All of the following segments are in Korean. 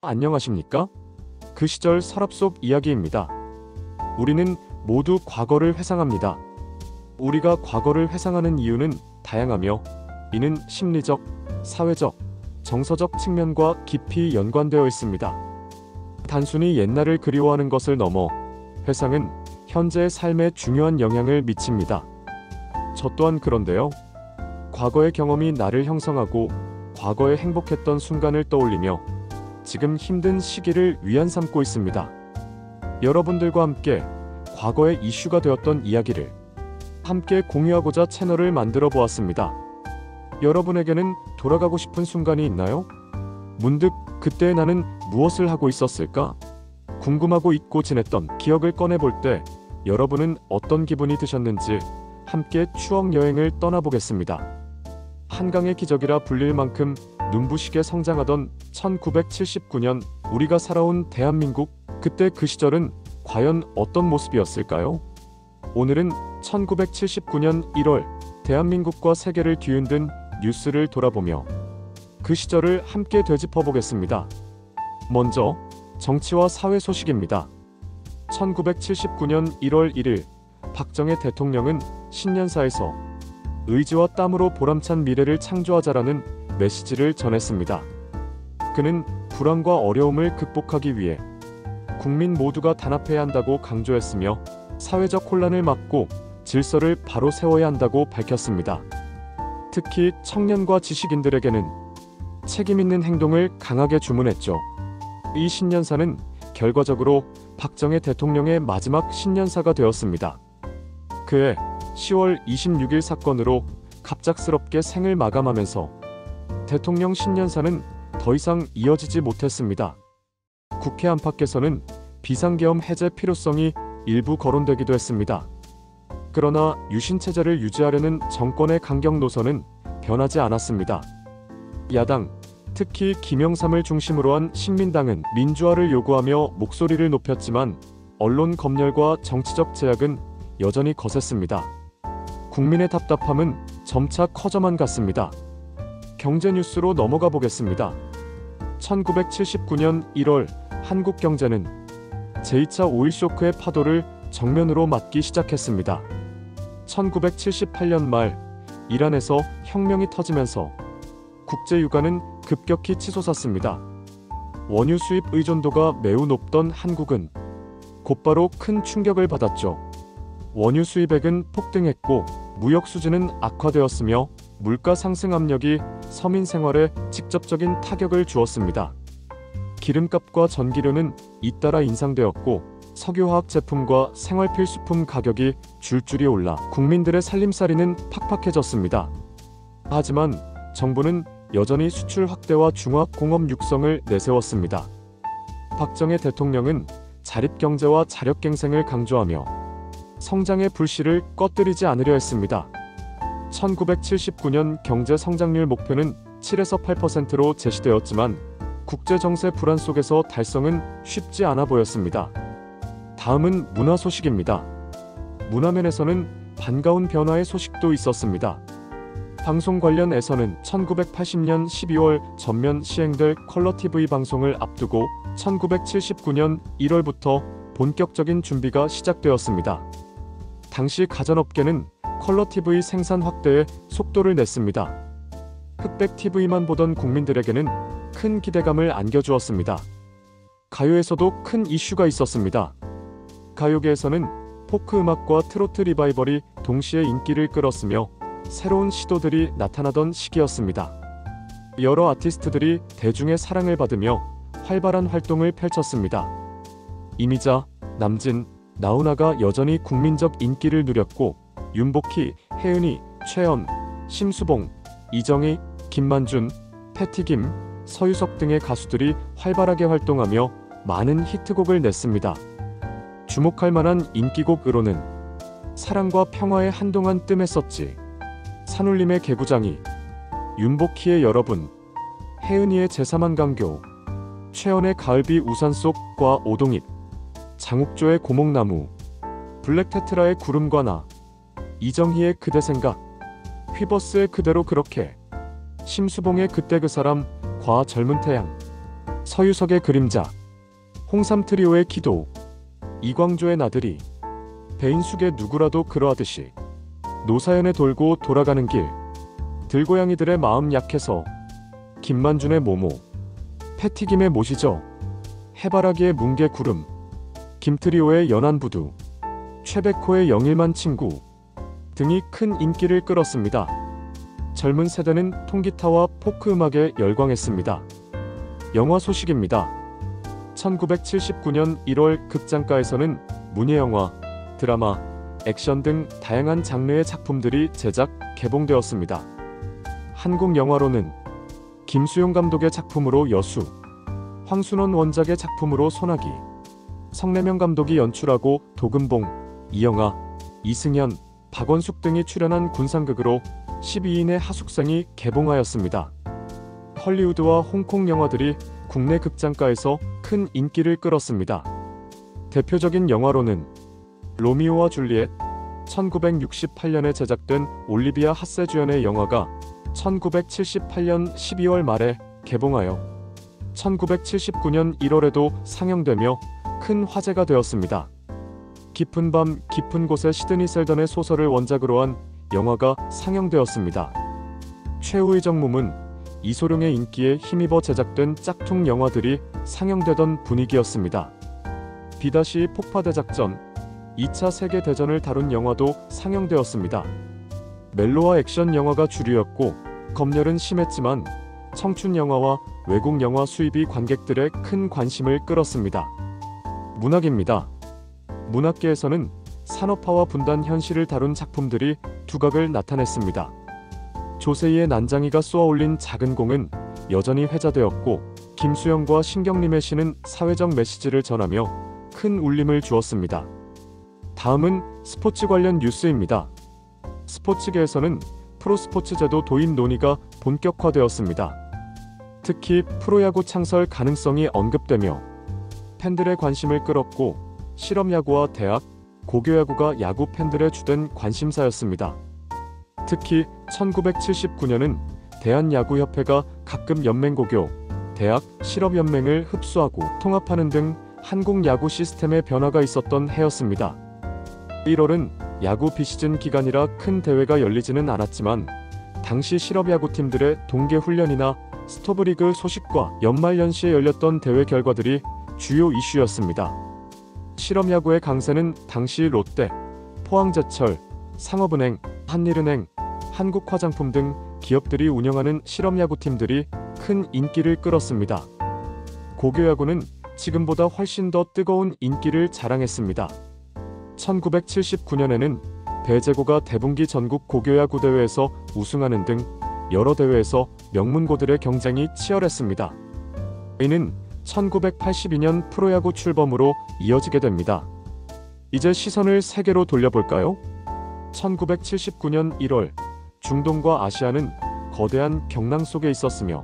안녕하십니까? 그 시절 서랍 속 이야기입니다. 우리는 모두 과거를 회상합니다. 우리가 과거를 회상하는 이유는 다양하며 이는 심리적, 사회적, 정서적 측면과 깊이 연관되어 있습니다. 단순히 옛날을 그리워하는 것을 넘어 회상은 현재의 삶에 중요한 영향을 미칩니다. 저 또한 그런데요. 과거의 경험이 나를 형성하고 과거에 행복했던 순간을 떠올리며 지금 힘든 시기를 위안 삼고 있습니다. 여러분들과 함께 과거의 이슈가 되었던 이야기를 함께 공유하고자 채널을 만들어 보았습니다. 여러분에게는 돌아가고 싶은 순간이 있나요? 문득 그때 나는 무엇을 하고 있었을까? 궁금하고 잊고 지냈던 기억을 꺼내볼 때 여러분은 어떤 기분이 드셨는지 함께 추억 여행을 떠나보겠습니다. 한강의 기적이라 불릴 만큼 눈부시게 성장하던 1979년 우리가 살아온 대한민국, 그때 그 시절은 과연 어떤 모습이었을까요? 오늘은 1979년 1월 대한민국과 세계를 뒤흔든 뉴스를 돌아보며 그 시절을 함께 되짚어보겠습니다. 먼저 정치와 사회 소식입니다. 1979년 1월 1일 박정희 대통령은 신년사에서 의지와 땀으로 보람찬 미래를 창조하자라는 메시지를 전했습니다. 그는 불안과 어려움을 극복하기 위해 국민 모두가 단합해야 한다고 강조했으며 사회적 혼란을 막고 질서를 바로 세워야 한다고 밝혔습니다. 특히 청년과 지식인들에게는 책임 있는 행동을 강하게 주문했죠. 이 신년사는 결과적으로 박정희 대통령의 마지막 신년사가 되었습니다. 그해 10월 26일 사건으로 갑작스럽게 생을 마감하면서 대통령 신년사는 더 이상 이어지지 못했습니다. 국회 안팎에서는 비상계엄 해제 필요성이 일부 거론되기도 했습니다. 그러나 유신체제를 유지하려는 정권의 강경 노선은 변하지 않았습니다. 야당, 특히 김영삼을 중심으로 한 신민당은 민주화를 요구하며 목소리를 높였지만 언론 검열과 정치적 제약은 여전히 거셌습니다. 국민의 답답함은 점차 커져만 갔습니다. 경제 뉴스로 넘어가 보겠습니다. 1979년 1월 한국 경제는 제2차 오일 쇼크의 파도를 정면으로 맞기 시작했습니다. 1978년 말 이란에서 혁명이 터지면서 국제 유가는 급격히 치솟았습니다. 원유 수입 의존도가 매우 높던 한국은 곧바로 큰 충격을 받았죠. 원유 수입액은 폭등했고 무역 수지는 악화되었으며 물가 상승 압력이 서민 생활에 직접적인 타격을 주었습니다. 기름값과 전기료는 잇따라 인상되었고 석유화학 제품과 생활필수품 가격이 줄줄이 올라 국민들의 살림살이는 팍팍해졌습니다. 하지만 정부는 여전히 수출 확대와 중화공업 육성을 내세웠습니다. 박정희 대통령은 자립경제와 자력갱생을 강조하며 성장의 불씨를 꺼뜨리지 않으려 했습니다. 1979년 경제 성장률 목표는 7에서 8%로 제시되었지만 국제정세 불안 속에서 달성은 쉽지 않아 보였습니다. 다음은 문화 소식입니다. 문화면에서는 반가운 변화의 소식도 있었습니다. 방송 관련에서는 1980년 12월 전면 시행될 컬러 TV 방송을 앞두고 1979년 1월부터 본격적인 준비가 시작되었습니다. 당시 가전업계는 컬러 TV 생산 확대에 속도를 냈습니다. 흑백 TV만 보던 국민들에게는 큰 기대감을 안겨주었습니다. 가요에서도 큰 이슈가 있었습니다. 가요계에서는 포크 음악과 트로트 리바이벌이 동시에 인기를 끌었으며 새로운 시도들이 나타나던 시기였습니다. 여러 아티스트들이 대중의 사랑을 받으며 활발한 활동을 펼쳤습니다. 이미자, 남진, 나훈아가 여전히 국민적 인기를 누렸고 윤복희, 혜은이, 최연, 심수봉, 이정희, 김만준, 패티김, 서유석 등의 가수들이 활발하게 활동하며 많은 히트곡을 냈습니다. 주목할 만한 인기곡으로는 사랑과 평화에 한동안 뜸했었지, 산울림의 개구장이, 윤복희의 여러분, 혜은이의 제3한 강교, 최연의 가을비 우산 속과 오동잎, 장욱조의 고목나무, 블랙테트라의 구름과 나, 이정희의 그대 생각, 휘버스의 그대로 그렇게, 심수봉의 그때 그 사람, 과 젊은 태양, 서유석의 그림자, 홍삼 트리오의 기도, 이광조의 나들이, 배인숙의 누구라도 그러하듯이, 노사연의 돌고 돌아가는 길, 들고양이들의 마음 약해서, 김만준의 모모, 패티김의 모시죠, 해바라기의 뭉게 구름, 김트리오의 연안부두, 최백호의 영일만 친구 등이 큰 인기를 끌었습니다. 젊은 세대는 통기타와 포크 음악에 열광했습니다. 영화 소식입니다. 1979년 1월 극장가에서는 문예영화, 드라마, 액션 등 다양한 장르의 작품들이 제작, 개봉되었습니다. 한국 영화로는 김수용 감독의 작품으로 여수, 황순원 원작의 작품으로 소나기, 성래명 감독이 연출하고 도금봉, 이영하, 이승현, 박원숙 등이 출연한 군상극으로 12인의 하숙생이 개봉하였습니다. 헐리우드와 홍콩 영화들이 국내 극장가에서 큰 인기를 끌었습니다. 대표적인 영화로는 로미오와 줄리엣, 1968년에 제작된 올리비아 하세 주연의 영화가 1978년 12월 말에 개봉하여 1979년 1월에도 상영되며 큰 화제가 되었습니다. 깊은 밤 깊은 곳에 시드니 셀던의 소설을 원작으로 한 영화가 상영되었습니다. 최후의 정mom은 이소룡의 인기에 힘입어 제작된 짝퉁 영화들이 상영되던 분위기였습니다. B- 폭파대작전, 2차 세계대전을 다룬 영화도 상영되었습니다. 멜로와 액션 영화가 주류였고 검열은 심했지만 청춘 영화와 외국 영화 수입이 관객들의 큰 관심을 끌었습니다. 문학입니다. 문학계에서는 산업화와 분단 현실을 다룬 작품들이 두각을 나타냈습니다. 조세희의 난장이가 쏘아올린 작은 공은 여전히 회자되었고 김수영과 신경림의 시는 사회적 메시지를 전하며 큰 울림을 주었습니다. 다음은 스포츠 관련 뉴스입니다. 스포츠계에서는 프로스포츠 제도 도입 논의가 본격화되었습니다. 특히 프로야구 창설 가능성이 언급되며 팬들의 관심을 끌었고 실업야구와 대학, 고교야구가 야구 팬들의 주된 관심사였습니다. 특히 1979년은 대한야구협회가 가끔 연맹고교, 대학, 실업연맹을 흡수하고 통합하는 등 한국 야구 시스템의 변화가 있었던 해였습니다. 1월은 야구 비시즌 기간이라 큰 대회가 열리지는 않았지만 당시 실업야구팀들의 동계훈련이나 스토브리그 소식과 연말연시에 열렸던 대회 결과들이 주요 이슈였습니다. 실업야구의 강세는 당시 롯데, 포항제철, 상업은행, 한일은행, 한국화장품 등 기업들이 운영하는 실업야구팀들이 큰 인기를 끌었습니다. 고교야구는 지금보다 훨씬 더 뜨거운 인기를 자랑했습니다. 1979년에는 배재고가 대분기 전국 고교야구 대회에서 우승하는 등 여러 대회에서 명문고들의 경쟁이 치열했습니다. 이는 1982년 프로야구 출범으로 이어지게 됩니다. 이제 시선을 세계로 돌려볼까요? 1979년 1월 중동과 아시아는 거대한 경랑 속에 있었으며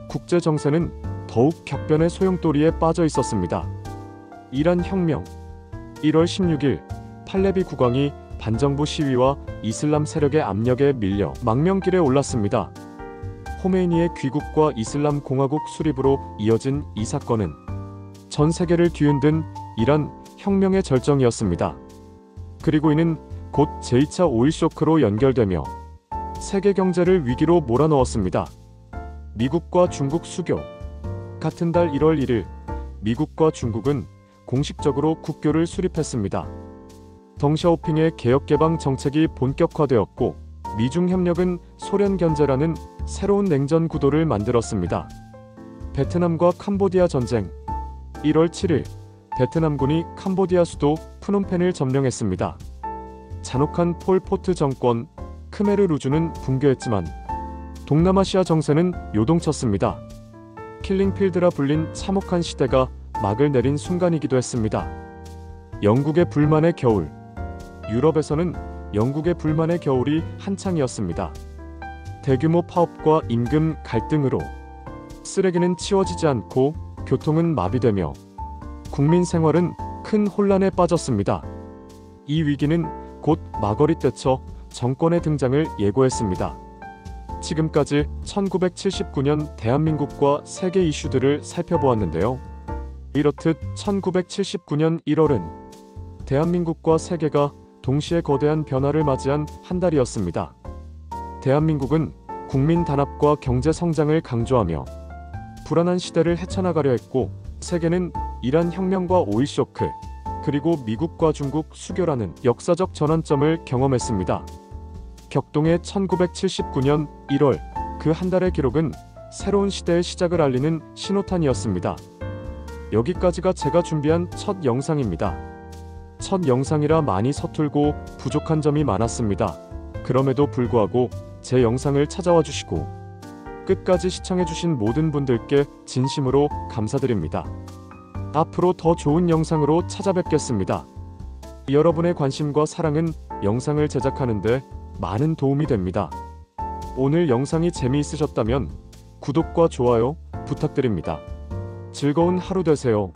국제 정세는 더욱 격변의 소용돌이에 빠져 있었습니다. 이란 혁명 1월 16일 팔레비 국왕이 반정부 시위와 이슬람 세력의 압력에 밀려 망명길에 올랐습니다. 호메이니의 귀국과 이슬람 공화국 수립으로 이어진 이 사건은 전 세계를 뒤흔든 이란 혁명의 절정이었습니다. 그리고 이는 곧 제2차 오일 쇼크로 연결되며 세계 경제를 위기로 몰아넣었습니다. 미국과 중국 수교 같은 달 1월 1일 미국과 중국은 공식적으로 국교를 수립했습니다. 덩샤오핑의 개혁개방 정책이 본격화되었고 미중 협력은 소련 견제라는 새로운 냉전 구도를 만들었습니다. 베트남과 캄보디아 전쟁 1월 7일 베트남군이 캄보디아 수도 프놈펜을 점령했습니다. 잔혹한 폴포트 정권 크메르 루주는 붕괴했지만 동남아시아 정세는 요동쳤습니다. 킬링필드라 불린 참혹한 시대가 막을 내린 순간이기도 했습니다. 영국의 불만의 겨울 유럽에서는 영국의 불만의 겨울이 한창이었습니다. 대규모 파업과 임금 갈등으로 쓰레기는 치워지지 않고 교통은 마비되며 국민 생활은 큰 혼란에 빠졌습니다. 이 위기는 곧 마거릿 대처 정권의 등장을 예고했습니다. 지금까지 1979년 대한민국과 세계 이슈들을 살펴보았는데요. 이렇듯 1979년 1월은 대한민국과 세계가 동시에 거대한 변화를 맞이한 한 달이었습니다. 대한민국은 국민 단합과 경제 성장을 강조하며 불안한 시대를 헤쳐나가려 했고, 세계는 이란 혁명과 오일 쇼크, 그리고 미국과 중국 수교라는 역사적 전환점을 경험했습니다. 격동의 1979년 1월, 그 한 달의 기록은 새로운 시대의 시작을 알리는 신호탄이었습니다. 여기까지가 제가 준비한 첫 영상입니다. 첫 영상이라 많이 서툴고 부족한 점이 많았습니다. 그럼에도 불구하고 제 영상을 찾아와 주시고 끝까지 시청해주신 모든 분들께 진심으로 감사드립니다. 앞으로 더 좋은 영상으로 찾아뵙겠습니다. 여러분의 관심과 사랑은 영상을 제작하는데 많은 도움이 됩니다. 오늘 영상이 재미있으셨다면 구독과 좋아요 부탁드립니다. 즐거운 하루 되세요.